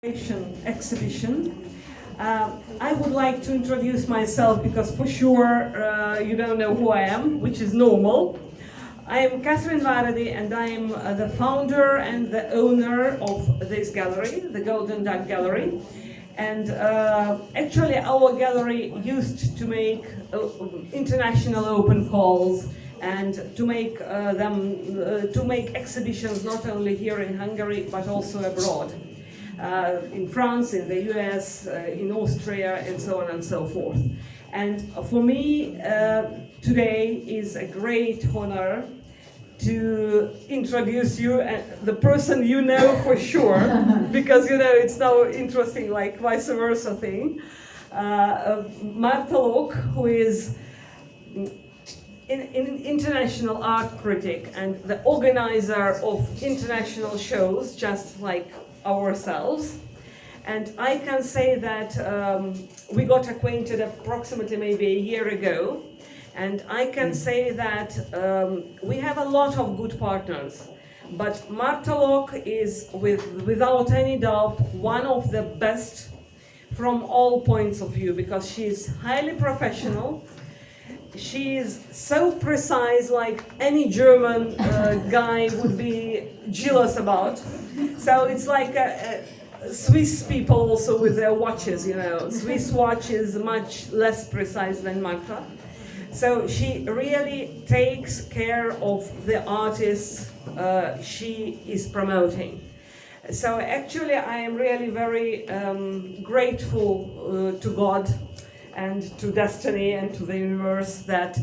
exhibition. I would like to introduce myself because for sure you don't know who I am, which is normal. I am Katerina Varadi and I am the founder and the owner of this gallery, the Golden Duck Gallery. And actually our gallery used to make international open calls and to make exhibitions not only here in Hungary but also abroad. In France, in the US, in Austria, and so on and so forth. And for me, today is a great honor to introduce you, the person you know for sure, because you know it's now interesting, like vice versa thing. Marta Lock, who is an international art critic and the organizer of international shows, just like ourselves. And I can say that we got acquainted approximately maybe a year ago, and I can say that we have a lot of good partners, but Marta Lock is without any doubt one of the best from all points of view, because she is highly professional. She is so precise, like any German guy would be jealous about. So it's like Swiss people also with their watches, you know. Swiss watch is much less precise than Marta. So she really takes care of the artists she is promoting. So actually I am really very grateful to God and to destiny and to the universe that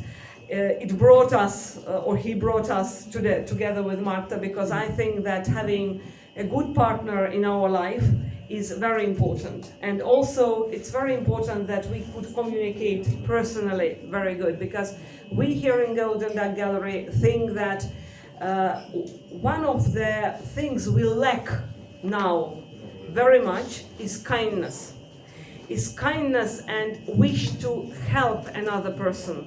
it brought us, or he brought us together with Marta, because I think that having a good partner in our life is very important. And also it's very important that we could communicate personally very good, because we here in Golden Duck Gallery think that one of the things we lack now very much is kindness. And wish to help another person.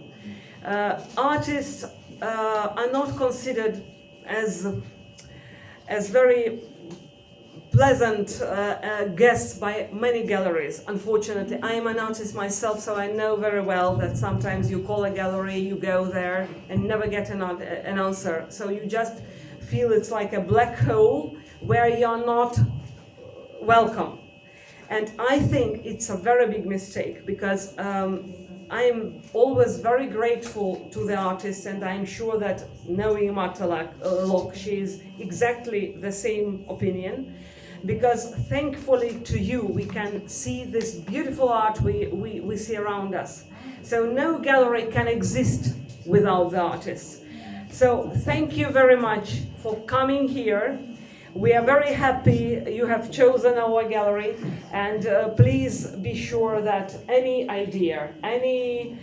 Artists are not considered as very pleasant guests by many galleries. Unfortunately, I am an artist myself, so I know very well that sometimes you call a gallery, you go there and never get an answer. So you just feel it's like a black hole where you're not welcome. And I think it's a very big mistake, because I'm always very grateful to the artists, and I'm sure that knowing Marta Lock, she is exactly the same opinion, because thankfully to you we can see this beautiful art we see around us. So no gallery can exist without the artists. So thank you very much for coming here. We are very happy you have chosen our gallery, and please be sure that any idea, any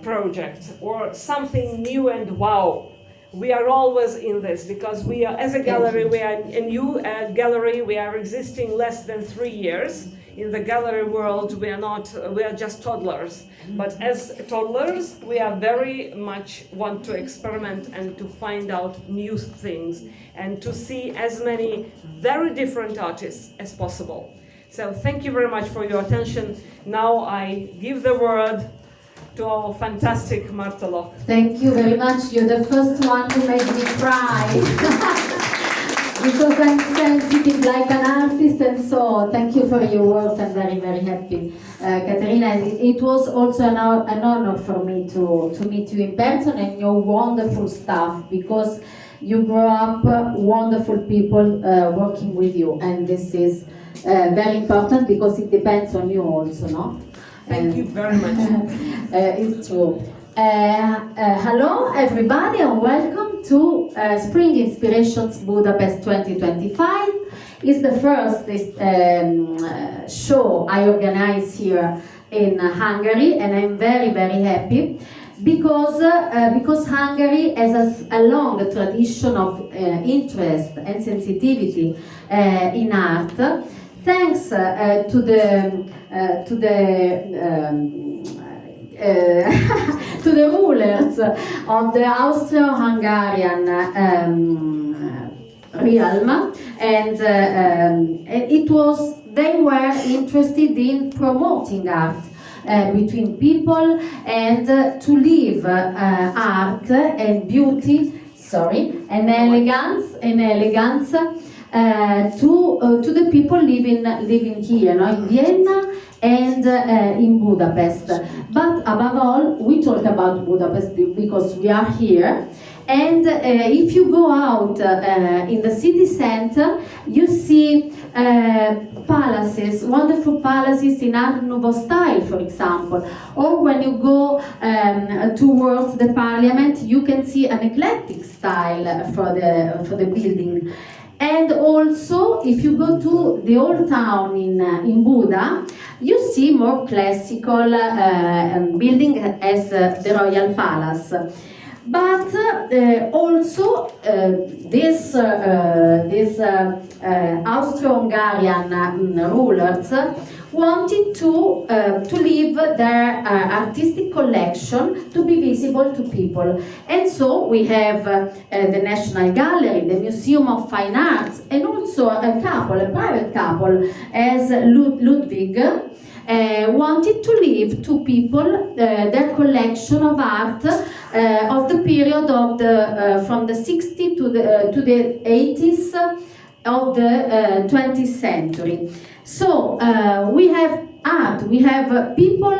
project or something new and wow, we are always in this, because we are, as a gallery, we are a new gallery. We are existing less than 3 years. In the gallery world, we are just toddlers. But as toddlers, we are very much want to experiment and to find out new things and to see as many very different artists as possible. So thank you very much for your attention. Now I give the word to our fantastic Marta Lock. Thank you very much. You're the first one who made me cry. Because I'm sensitive like an artist, and so thank you for your words. I'm very, very happy. Katerina, it was also an honor for me to meet you in person and your wonderful staff, because you grow up wonderful people working with you, and this is very important because it depends on you also, no? Thank you very much. It's true. Hello everybody, and welcome to Spring Inspirations Budapest 2025. It's the first show I organize here in Hungary, and I'm very, very happy because Hungary has a long tradition of interest and sensitivity in art, thanks to the rulers of the Austro-Hungarian realm, and it was they were interested in promoting art between people and to live art and beauty, and elegance to the people living here, in Vienna and in Budapest. But above all, we talk about Budapest because we are here. And if you go out in the city center, you see palaces, wonderful palaces in Art Nouveau style, for example. Or when you go towards the parliament, you can see an eclectic style for the building. And also, if you go to the old town in Buda, you see more classical building as the Royal Palace. But also this Austro-Hungarian rulers wanted to leave their artistic collection to be visible to people. And so we have the National Gallery, the Museum of Fine Arts, and also a private couple, as Ludwig, wanted to leave to people their collection of art of the period of from the 60s to the 80s of the 20th century. So we have art, we have people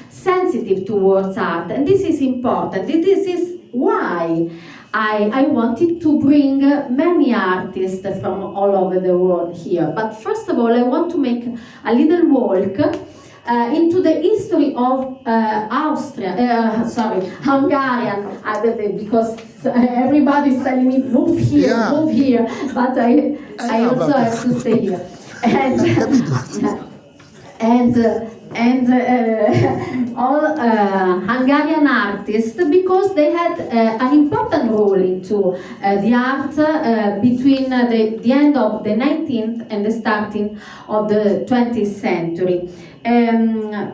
sensitive towards art, and this is important. This is why I wanted to bring many artists from all over the world here. But first of all, I want to make a little walk into the history of Hungarian, because everybody's telling me move here, but I also have to stay here. And all Hungarian artists, because they had an important role into the art between the end of the 19th and the starting of the 20th century.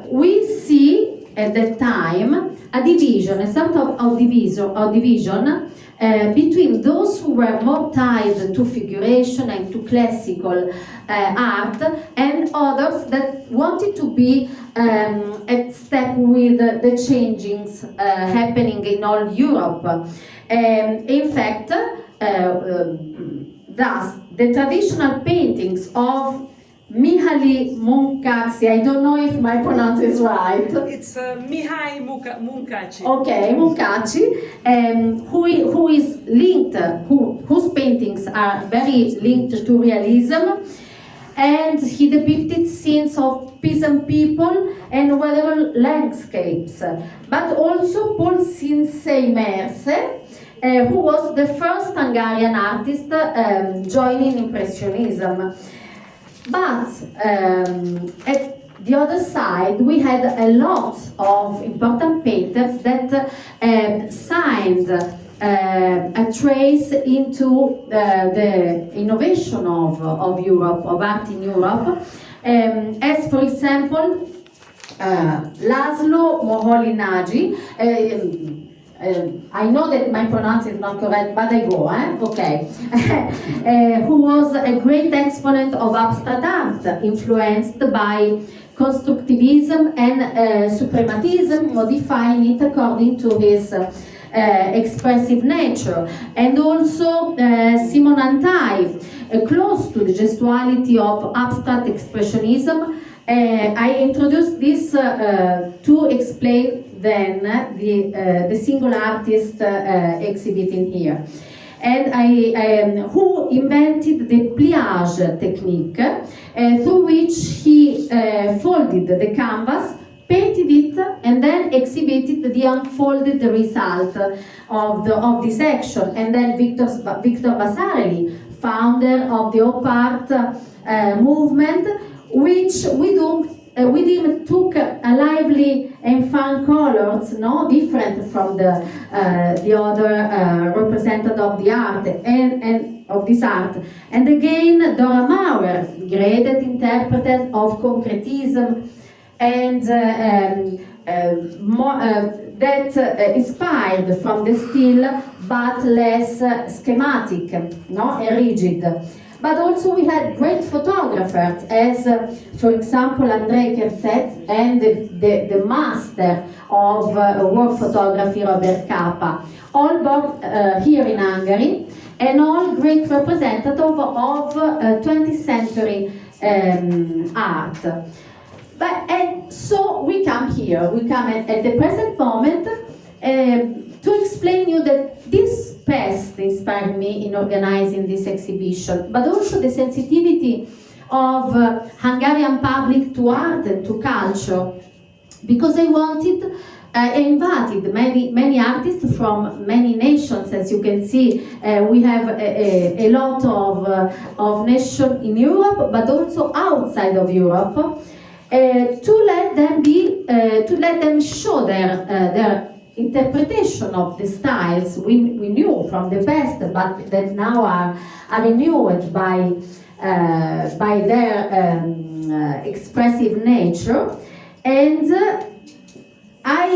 We see at that time a division, a sort of division between those who were more tied to figuration and to classical art, and others that wanted to be at step with the changings happening in all Europe. In fact, thus the traditional paintings of Mihály Munkácsy, I don't know if my pronunciation is right. It's Mihály Munkácsy. Okay, Munkácsy, who is linked, whose paintings are very linked to realism, and he depicted scenes of peasant people and whatever landscapes. But also Paul Merce, who was the first Hungarian artist joining Impressionism. But at the other side, we had a lot of important painters that signed a trace into the innovation of Europe, of art in Europe, as for example Laszlo Moholy-Nagy. I know that my pronunciation is not correct, but I go, okay. Who was a great exponent of abstract art, influenced by constructivism and suprematism, modifying it according to his expressive nature. And also Simon Antai, close to the gestuality of abstract expressionism. I introduced this to explain then the single artist exhibiting here. And who invented the pliage technique, through which he folded the canvas, painted it, and then exhibited the unfolded result of this action. And then Victor Vasarely, founder of the op art movement, which with him took a lively and fun colors, different from the other representative of the art and of this art. And again, Dora Maurer, great interpreter of concretism, and that inspired from the style, but less schematic, and rigid. But also we had great photographers, as for example Andrei Kertzet and the master of war photography Robert Capa, all born here in Hungary, and all great representative of 20th century art. And so we come here, we come at the present moment to explain you that this past inspired me in organizing this exhibition, but also the sensitivity of Hungarian public to art and to culture, because I invited many artists from many nations. As you can see, we have a lot of nations in Europe, but also outside of Europe, to let them show their interpretation of the styles we knew from the past, but that now are renewed by their expressive nature. And I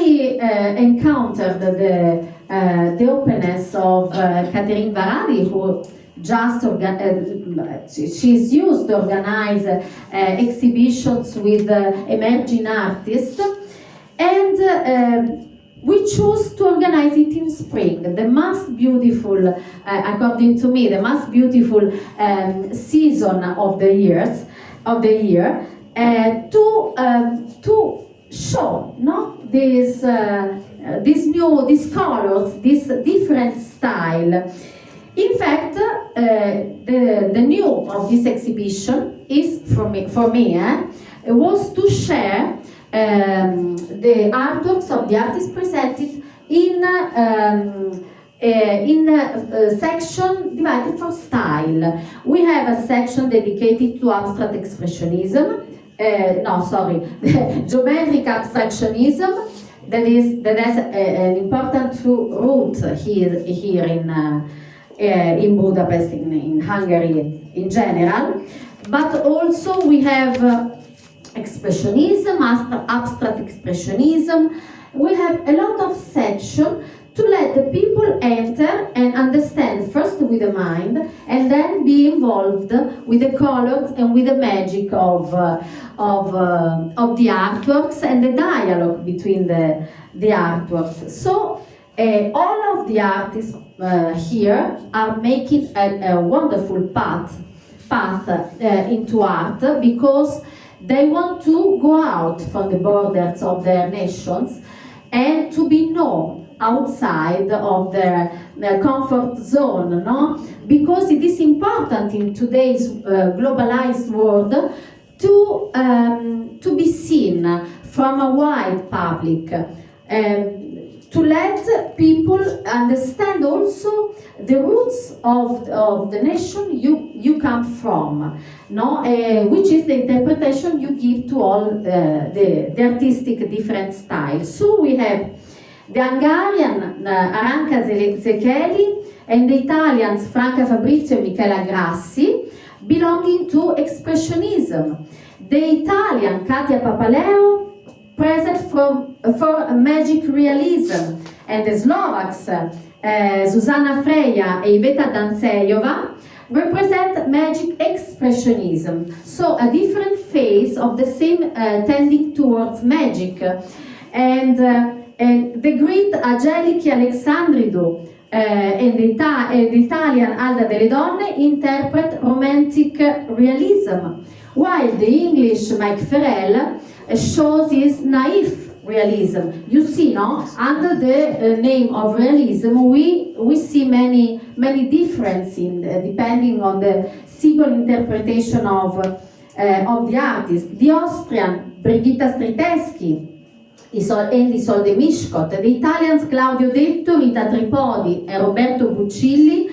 encountered the openness of Katerina Varadi, who just she's used to organize exhibitions with emerging artists, and we choose to organize it in spring, the most beautiful, according to me, the most beautiful season of the year, to show these colors, this different style. In fact, the new of this exhibition is for me was to share the artworks of the artists presented in a section divided for style. We have a section dedicated to abstract expressionism, geometric abstractionism, that has an important root here in Budapest, in Hungary in general. But also we have expressionism, abstract expressionism. We have a lot of sections to let the people enter and understand first with the mind, and then be involved with the colors and with the magic of the artworks and the dialogue between the artworks. So all of the artists here are making a wonderful path into art, because they want to go out from the borders of their nations and to be known outside of their comfort zone, because it is important in today's globalized world to be seen from a wide public, to let people understand also the roots of the nation you come from, which is the interpretation you give to all the artistic different styles. So we have the Hungarian Aranka Zekeli and the Italians Franca Fabrizio and Michela Grassi, belonging to Expressionism. The Italian Katia Papaleo, present for Magic Realism, and the Slovaks Zuzana Freja and Iveta Dancejova represent Magic Expressionism. So a different phase of the same tending towards magic. And the Greek Angeliki Alexandridou and the Italian Alda delle Donne interpret Romantic Realism, while the English Mike Ferrell shows his naive realism. You see, under the name of realism, we see many differences depending on the single interpretation of the artist. The Austrian Brigitta Striteschi and Isolde Mishkot, the Italians Claudio Detto, Rita Tripodi and Roberto Buccilli,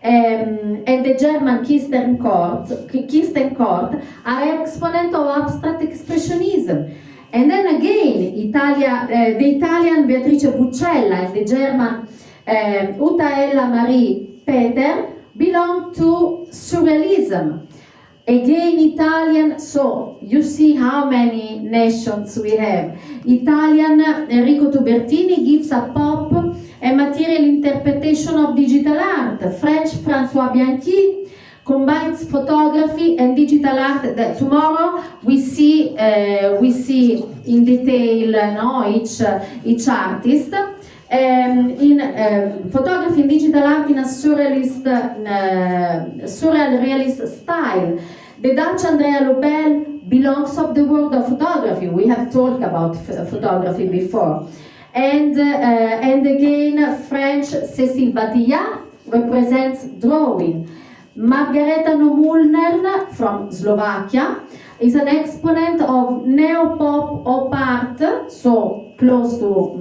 and the German Kirsten Kort are exponents of abstract expressionism. And then again, the Italian Beatrice Buccella and the German Utaella Marie Peter belong to surrealism. Again, Italian, so you see how many nations we have. Italian Enrico Tubertini gives a pop and material interpretation of digital art. French François Bianchi combines photography and digital art. That tomorrow we see in detail each artist. In photography and digital art in a surreal realist style. The Dutch Andrea Lobel belongs of the world of photography. We have talked about photography before. And again, French Cécile Badia represents drawing. Margareta Nomulner from Slovakia is an exponent of neo-pop op art, so close to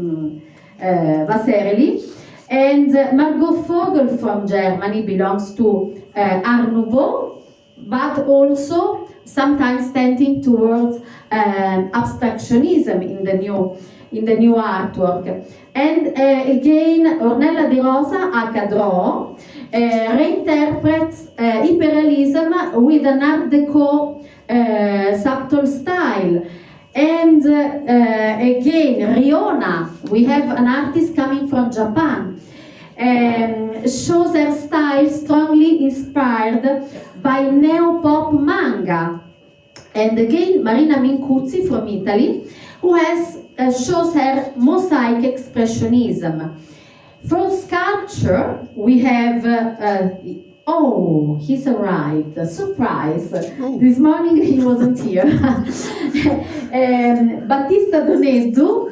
Vasarely. And Margot Vogel from Germany belongs to Art Nouveau, but also sometimes tending towards abstractionism in the new artwork. And again, Ornella De Rosa, aka Draw, reinterprets hyperrealism with an Art Deco subtle style. And again, Riona, we have an artist coming from Japan, shows her style strongly inspired by neo-pop manga. And again, Marina Mincuzzi from Italy, who shows her mosaic expressionism. For sculpture, we have oh, he's arrived. Surprise. Oh. This morning he wasn't here. Battista Doneddu,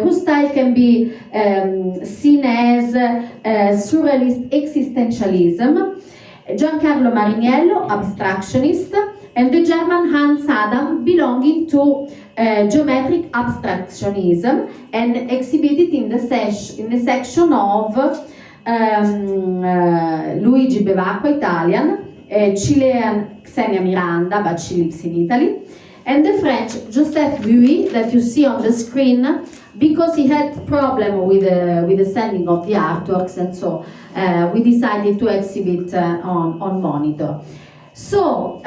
whose style can be seen as surrealist existentialism. Giancarlo Mariniello, abstractionist, and the German Hans Adam, belonging to geometric abstractionism, and exhibited in the section of Luigi Bevacqua, Italian, Chilean Xenia Miranda, but she lives in Italy, and the French Joseph Buy, that you see on the screen, because he had problem with the sending of the artworks, and so we decided to exhibit on monitor. So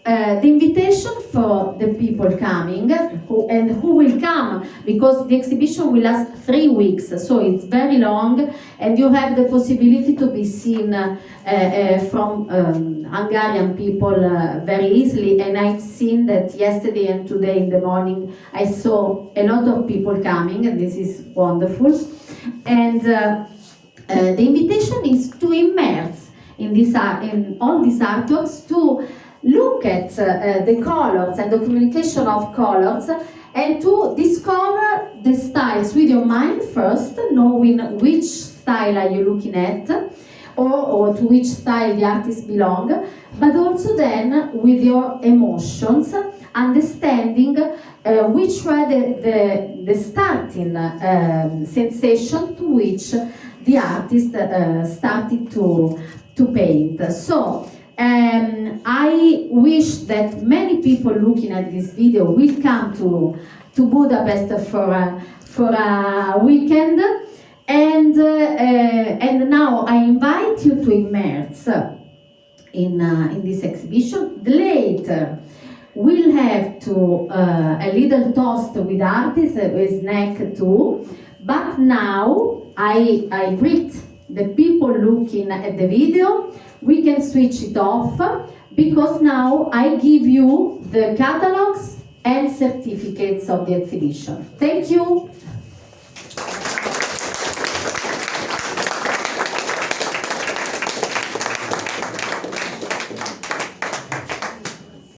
the invitation for the people coming who will come, because the exhibition will last 3 weeks, so it's very long, and you have the possibility to be seen from Hungarian people very easily. And I've seen that yesterday and today in the morning I saw a lot of people coming, and this is wonderful. And the invitation is to immerse in all these artworks, to look at the colors and the communication of colors, and to discover the styles with your mind first, knowing which style are you looking at, or to which style the artist belong, but also then with your emotions, understanding which were the starting sensation to which the artist started to paint. So I wish that many people looking at this video will come to Budapest for a weekend, and now I invite you to immerse in this exhibition. Later we'll have a little toast with artists, a snack too, but now I greet the people looking at the video. We can switch it off, because now I give you the catalogs and certificates of the exhibition. Thank you.